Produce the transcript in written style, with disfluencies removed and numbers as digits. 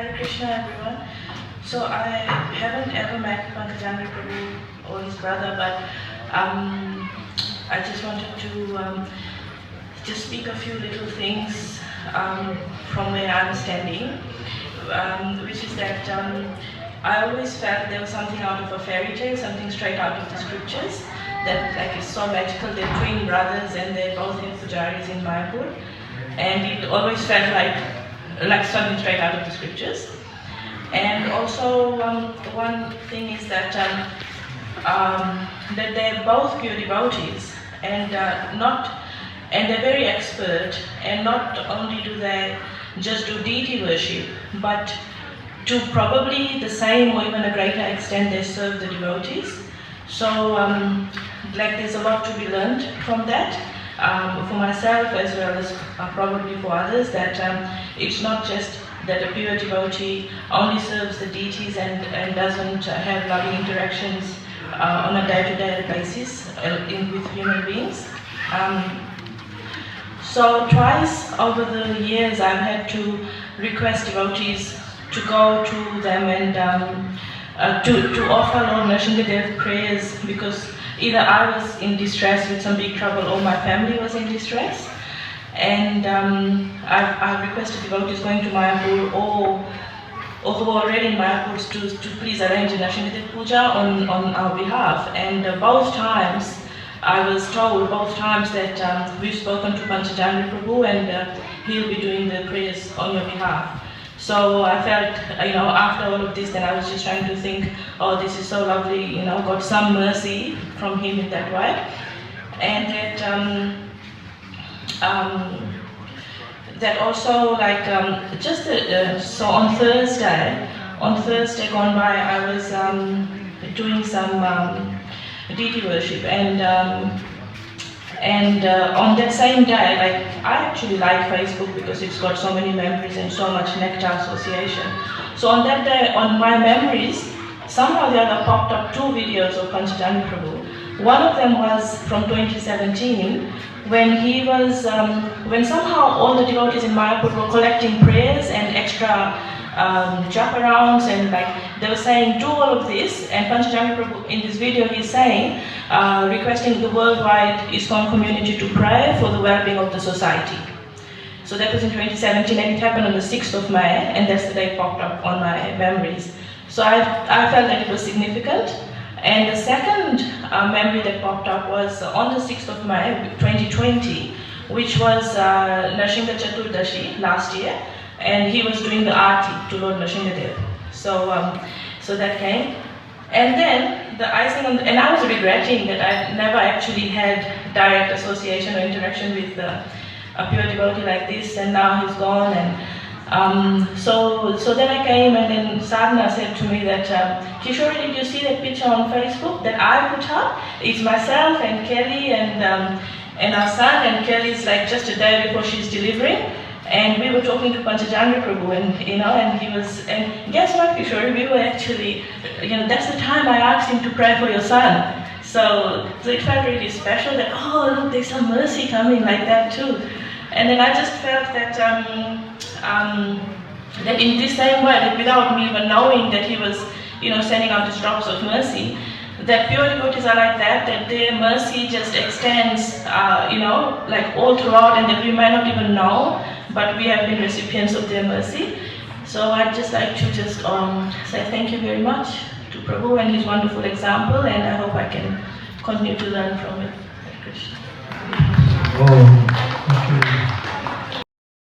Hare Krishna, everyone. So I haven't ever met Pankajangri Prabhu or his brother, but I just wanted to just speak a few little things from where I'm standing, which is that I always felt there was something out of a fairy tale, something straight out of the scriptures, that like it's so magical. They're twin brothers and they both have pujaris in Mayapur, and it always felt like something straight out of the scriptures. And also one thing is that that they're both pure devotees, and they're very expert, and not only do they just do deity worship, but to probably the same or even a greater extent they serve the devotees. So like there's a lot to be learned from that, for myself as well as probably for others, that it's not just that a pure devotee only serves the deities and doesn't have loving interactions on a day-to-day basis with human beings. So twice over the years I've had to request devotees to go to them and to offer Lord Nrsimhadev prayers, because either I was in distress with some big trouble or my family was in distress. And I've requested devotees going to Mayapur or who are already in Mayapur to please arrange a Nrsimhadev puja on our behalf. And both times I was told that we've spoken to Pankajanghri Prabhu and he'll be doing the prayers on your behalf. So I felt, after all of this, that I was just trying to think, oh, this is so lovely, got some mercy from him in that way. And that also, so on Thursday gone by, I was doing some deity worship, and on that same day, I actually like Facebook because it's got so many memories and so much nectar association. So on that day, on my memories, somehow or the other popped up two videos of Pankajanghri Prabhu. One of them was from 2017, when he was, when somehow all the devotees in Mayapur were collecting prayers and extra japa rounds, and they were saying, do all of this, and Pankajanghri Prabhu in this video he's saying, requesting the worldwide ISKCON community to pray for the well-being of the society. So that was in 2017, and it happened on the 6th of May, and that's the day it popped up on my memories. So I felt that it was significant. And the second memory that popped up was on the 6th of May 2020, which was Nrsimha Chaturdashi last year, and he was doing the aarti to Lord Nrsimhadev. So that came. And then the icing on and I was regretting that I never actually had direct association or interaction with a pure devotee like this, and now he's gone. And so then I came, and then Sadhana said to me that, Kisori, did you see that picture on Facebook that I put up? It's myself and Kelly and our son, and Kelly's just a day before she's delivering. And we were talking to Pankajanghri Prabhu, and he was, and guess what, Kisori, we were actually, that's the time I asked him to pray for your son. So it felt really special that, oh, look, there's some mercy coming like that too. And then I just felt that, that in this same way, that without me even knowing that he was, sending out his drops of mercy, that pure devotees are like that their mercy just extends, all throughout, and that we might not even know, but we have been recipients of their mercy. So I'd just like to say thank you very much to Prabhu and his wonderful example, and I hope I can continue to learn from it. Hare Krishna. Oh.